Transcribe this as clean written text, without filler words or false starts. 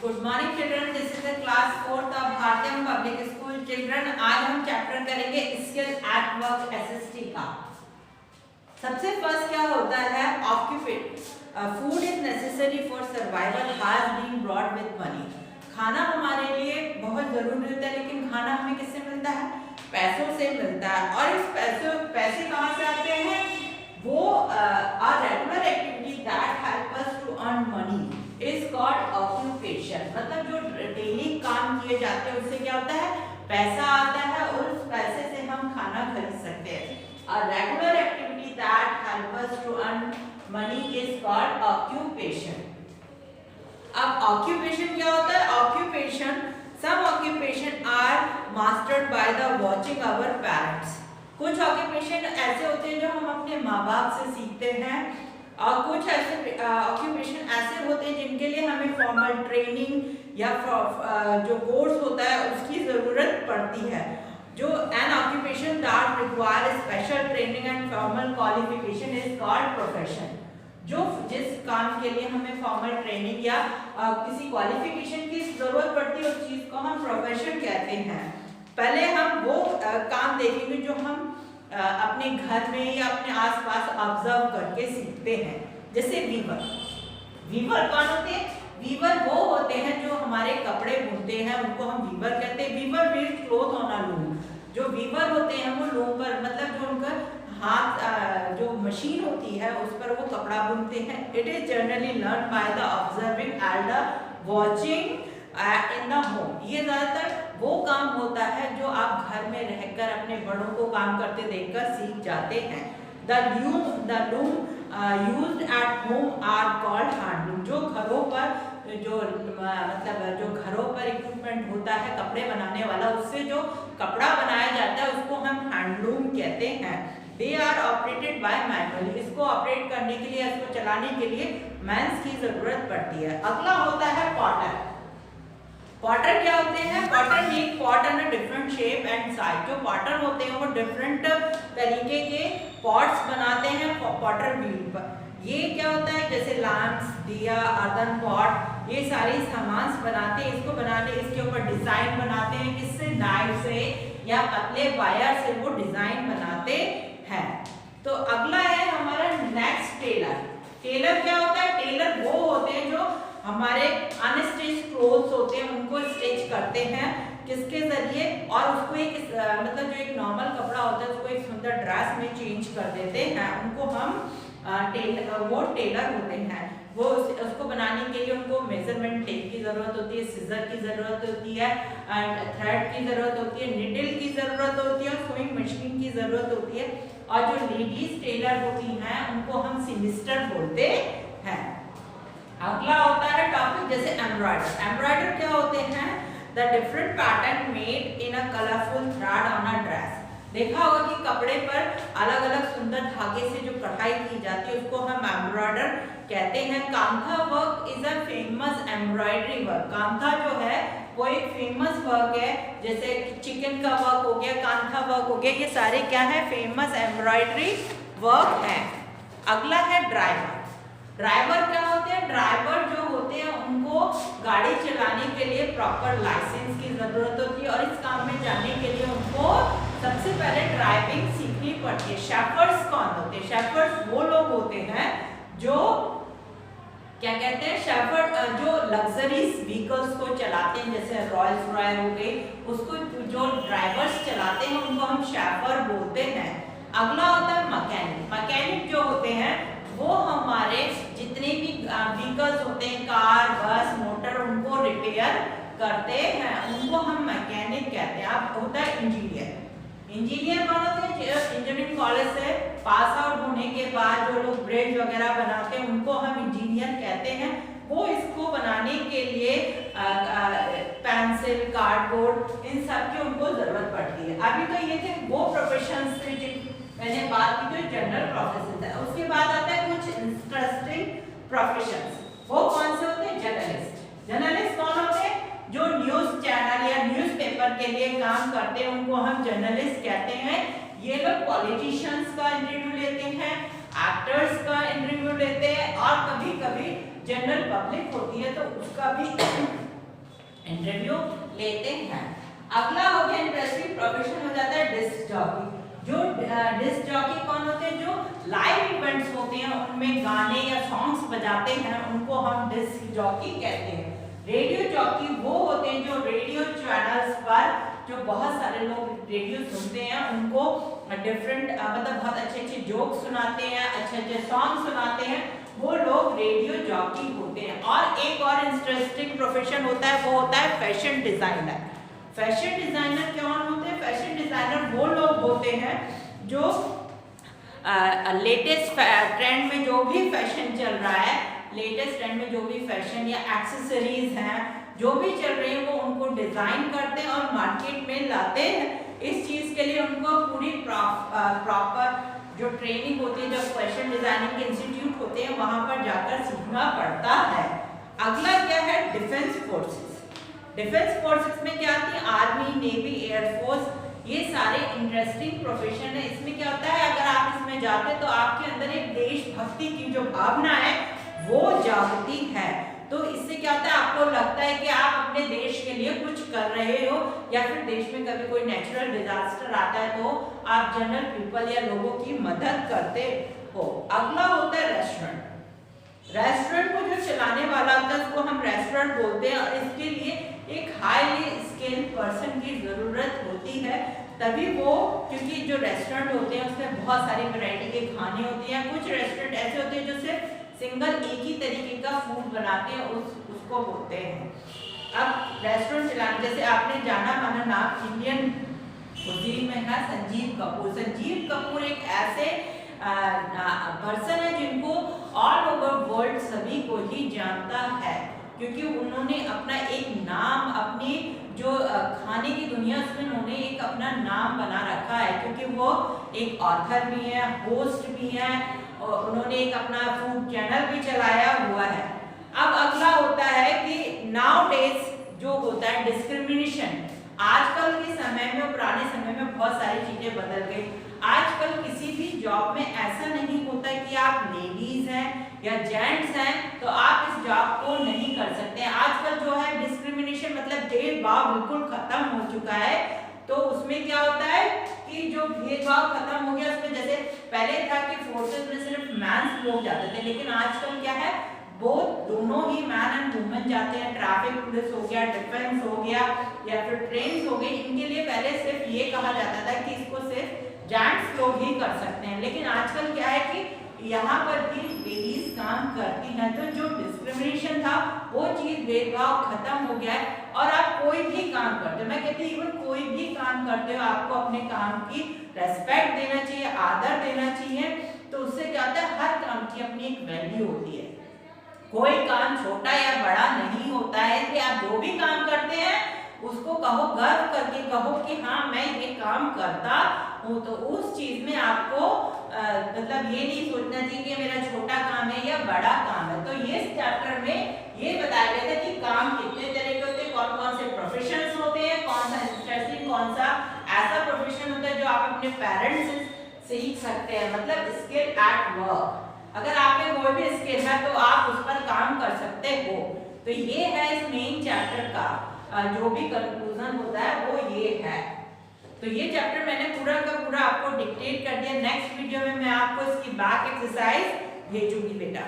Good morning children, this is the class 4th of भारतीय public school. Children, आज हम chapter करेंगे skill at work SST का। सबसे फर्स्ट क्या होता है, occupation. Food is necessary for survival has been brought with money. खाना हमारे लिए बहुत जरूरी होता है, लेकिन खाना हमें किससे मिलता है? पैसों से मिलता है। और इस पैसे कहाँ से आते हैं? वो are regular activity that help us to earn money is called occupation. मतलब जो डेली काम किए जाते हैं उससे क्या होता है? पैसा आता है और उस पैसे से हम खाना खरीद सकते हैं। A regular activity that help us to earn money is called occupation. अब occupation क्या होता है? Occupation, some occupation are mastered by the watching our parents. कुछ ऑक्यूपेशन ऐसे होते हैं जो हम अपने माँ बाप से सीखते हैं, और कुछ ऐसे ऑक्यूपेशन ऐसे होते हैं जिनके लिए हमें फॉर्मल ट्रेनिंग या जो कोर्स होता है उसकी ज़रूरत पड़ती है। जो N occupation that require special training and formal qualification is called profession. जो जिस काम के लिए हमें फॉर्मल ट्रेनिंग या किसी क्वालिफिकेशन की ज़रूरत पड़ती है उस चीज़ को हम प्रोफेशन कहते हैं। पहले हम वो काम देखेंगे जो हम अपने घर में या अपने आसपास ऑब्जर्व करके सीखते हैं। जैसे वीवर। वीवर कौन होते हैं? वीवर वो होते हैं जो हमारे कपड़े बुनते हैं, उनको हम वीवर कहते हैं। Weaver weaves cloth on a loom. जो वीवर होते हैं वो लूम पर, मतलब जो उनका हाथ जो मशीन होती है उस पर वो कपड़ा बुनते हैं। It is generally learn by the observing Elder watching in the home. ये ज्यादातर वो काम होता है जो आप घर में रहकर अपने बड़ों को काम करते देखकर सीख जाते हैं। The loom used at home are called handloom. जो घरों पर जो घरों पर इक्विपमेंट होता है कपड़े बनाने वाला, उससे जो कपड़ा बनाया जाता है उसको हम हैंडलूम कहते हैं। They are operated by manual. इसको ऑपरेट करने के लिए, इसको चलाने के लिए मैन्स की जरूरत पड़ती है। अगला होता है पॉटर। पॉटर क्या होते हैं? Potter make pot in a different shape and size. जो पॉटर होते हैं वो डिफरेंट तरीके के पॉट्स बनाते हैं पॉटर व्हील पर। ये क्या होता है? जैसे लैम्प्स, दिया, अर्दन पॉट, ये सारे सामान बनाते हैं। इसको बनाने, इसके ऊपर डिजाइन बनाते हैं। किससे? नाइफ से या पतले वायर से वो डिजाइन बनाते हैं। तो अगला है हमारा नेक्स्ट टेलर। टेलर क्या होता है? टेलर वो होते हैं जो हमारे अनस्टिच क्लोथ्स होते हैं उनको स्टिच करते हैं। किसके जरिए? और उसको एक मतलब जो एक नॉर्मल कपड़ा होता है उसको एक सुंदर ड्रेस में चेंज कर देते हैं। उनको हम वो टेलर होते हैं। वो उसको बनाने के लिए उनको मेजरमेंट टेप की जरूरत होती है, सिजर की जरूरत होती है, थ्रेड की जरूरत होती है, निडल की जरूरत होती है और सुइंग मशीन की जरूरत होती है। और जो लेडीज टेलर होती हैं उनको हम सिमिस्टर बोलते हैं। अगला होता है टॉपिक जैसे एम्ब्रॉयडर। एम्ब्रॉयडर क्या होते हैं? The different pattern made in a colourful thread on a dress. देखा होगा कि कपड़े पर अलग अलग सुंदर धागे से जो कढ़ाई की जाती है उसको हम एम्ब्रॉयडर कहते हैं। Kantha work is a famous embroidery work. Kantha जो है वो एक फेमस वर्क है। जैसे चिकन का वर्क हो गया, कांथा वर्क हो गया, ये सारे क्या है? फेमस एम्ब्रॉयडरी वर्क है। अगला है ड्राइवर। ड्राइवर क्या होते हैं? ड्राइवर जो होते हैं उनको गाड़ी चलाने के लिए प्रॉपर लाइसेंस की जरूरत होती है और इस काम में जाने के लिए उनको सबसे पहले ड्राइविंग सीखनी पड़ती है। शेफर्ड्स कौन होते हैं? शेफर्ड्स वो लोग होते हैं जो क्या कहते हैं? शेफर्ड जो लग्जरीज व्हीकल्स को चलाते हैं, जैसे रॉयल्स रॉयल हो गई, उसको जो ड्राइवर्स चलाते हैं उनको हम शेफर्ड बोलते हैं। अगला होता है मैकेनिक। मैकेनिक जो होते हैं वो हमारे जितने भी व्हीकल्स होते हैं, कार, बस, मोटर, उनको रिपेयर करते हैं, उनको हम मैकेनिक कहते हैं। अब होता है इंजीनियर। इंजीनियर कौन होते हैं? इंजीनियरिंग कॉलेज से पास आउट होने के बाद जो लोग ब्रिज वगैरह बनाते हैं उनको हम इंजीनियर कहते हैं। वो इसको बनाने के लिए पेंसिल, कार्डबोर्ड, इन सब की उनको जरूरत पड़ती है। अभी तो ये थे वो प्रोफेशंस थे मैंने बात की जो जनरल प्रोफेशन है। उसके बाद आता है कुछ इंटरेस्टिंग प्रोफेशंस। वो कौन से होते हैं? जर्नलिस्ट। जर्नलिस्ट कौन होते हैं? जो न्यूज चैनल या न्यूज़पेपर के लिए काम करते हैं उनको हम जर्नलिस्ट कहते हैं। ये लोग पॉलिटिशियंस का इंटरव्यू लेते हैं, एक्टर्स का इंटरव्यू लेते हैं और कभी कभी जनरल पब्लिक होती है तो उसका भी इंटरव्यू लेते हैं। अगला हो गया इंटरेस्टिंग प्रोफेशन हो जाता है डिस्क जॉकी। जो डिस्क जॉकी कौन होते हैं? जो लाइव इवेंट्स होते हैं उनमें गाने या सॉन्ग्स बजाते हैं, उनको हम डिस्क जॉकी कहते हैं। रेडियो जॉकी वो होते हैं जो रेडियो चैनल्स पर जो बहुत सारे लोग रेडियो सुनते हैं उनको डिफरेंट मतलब बहुत अच्छे अच्छे जोक सुनाते हैं, अच्छे अच्छे सॉन्ग सुनाते हैं, वो लोग रेडियो जॉकी होते हैं। और एक और इंटरेस्टिंग प्रोफेशन होता है, वो होता है फैशन डिजाइनर। फैशन डिजाइनर कौन होते हैं? फैशन डिजाइनर वो लोग होते हैं जो लेटेस्ट ट्रेंड में जो भी फैशन चल रहा है, लेटेस्ट ट्रेंड में जो भी फैशन या एक्सेसरीज हैं जो भी चल रही है, वो उनको डिजाइन करते हैं और मार्केट में लाते हैं। इस चीज के लिए उनको पूरी प्रॉपर जो ट्रेनिंग होती है, जब फैशन डिजाइनिंग इंस्टीट्यूट होते हैं वहां पर जाकर सीखना पड़ता है। अगला क्या है? Defence forces. डिफेंस फोर्सेस में क्या आती है? आर्मी, नेवी, एयरफोर्स, ये सारे इंटरेस्टिंग प्रोफेशन है। इसमें क्या होता है, अगर आप इसमें जाते तो आपके अंदर एक देशभक्ति की जो भावना है वो जागती है। तो इससे क्या होता है, आपको लगता है कि आप अपने देश के लिए कुछ कर रहे हो, या फिर देश में कभी कोई नेचुरल डिजास्टर आता है तो आप जनरल पीपल या लोगों की मदद करते हो। अगला होता है रेस्टोरेंट। रेस्टोरेंट को जो चलाने वाला होता है उसको हम रेस्टोरेंट बोलते हैं, और इसके लिए एक हाईली स्किल्ड पर्सन की जरूरत होती है, तभी वो, क्योंकि जो रेस्टोरेंट होते हैं उसमें बहुत सारी वैरायटी के खाने होते हैं। कुछ रेस्टोरेंट ऐसे होते हैं जो सिर्फ सिंगल एक ही तरीके का फूड बनाते हैं, उसको बोलते हैं। अब रेस्टोरेंट चलाने, जैसे आपने जाना माना नाम इंडियन कुजीन में है संजीव कपूर। संजीव कपूर एक ऐसे पर्सन है जिनको ऑल ओवर वर्ल्ड सभी को ही जानता है, क्योंकि उन्होंने अपना एक नाम, अपनी जो खाने की दुनिया उसमें उन्होंने एक अपना नाम बना रखा है, क्योंकि वो एक ऑथर भी है, होस्ट भी है, और उन्होंने एक अपना फूड चैनल भी चलाया हुआ है। अब अगला होता है कि नाउ डेज जो होता है डिस्क्रिमिनेशन। आजकल के समय में और पुराने समय में बहुत सारी चीजें बदल गई। आजकल किसी भी जॉब में ऐसा नहीं होता कि आप लेडीज हैं या जेंट्स हैं तो आप इस जॉब को नहीं कर सकते। आजकल जो है डिस्क्रिमिनेशन मतलब भेदभाव बिल्कुल खत्म हो चुका है। तो उसमें क्या होता है कि जो भेदभाव खत्म हो गया, उसमें जैसे पहले था कि फोर्सेस में सिर्फ मैंस लोग जाते थे, लेकिन आजकल क्या है, दोनों ही मैन एंड वुमेन जाते हैं। ट्रैफिक पुलिस हो गया, डिफेंस हो गया, या फिर ट्रेन हो गई, इनके लिए पहले सिर्फ ये कहा जाता था कि इसको सिर्फ जेंट्स लोग ही कर सकते हैं, लेकिन आजकल क्या है कि यहाँ पर भी लेडीज काम करती हैं। तो जो डिस्क्रिमिनेशन था वो चीज, भेदभाव खत्म हो गया है, और आप कोई भी काम करते हो, मैं कहती हूँ इवन कोई भी काम करते हो, आपको अपने काम की रेस्पेक्ट देना चाहिए, आदर देना चाहिए। तो उससे क्या होता है, हर काम की अपनी एक वैल्यू होती है। कोई काम छोटा या बड़ा नहीं होता है, कि आप जो भी काम करते हैं उसको कहो, गर्व करके कहो कि हाँ मैं ये काम करता हूँ। तो उस चीज में आपको मतलब ये नहीं सोचना चाहिए कि मेरा छोटा काम है या बड़ा काम है। तो ये चैप्टर में ये बताया गया था कि काम कितने तरह के होते हैं, कौन कौन से प्रोफेशंस होते हैं, कौन सा इंटरेस्टिंग, कौन सा ऐसा प्रोफेशन होता है जो आप अपने पेरेंट्स से सीख सकते हैं, मतलब स्किल एट वर्क। अगर आप में कोई भी स्किल है तो आप उस पर काम कर सकते हो। तो ये है इस मेन चैप्टर का जो भी कंक्लूजन होता है वो ये है। तो ये चैप्टर मैंने पूरा का पूरा आपको डिक्टेट कर दिया। नेक्स्ट वीडियो में मैं आपको इसकी बैक एक्सरसाइज भेजूंगी बेटा।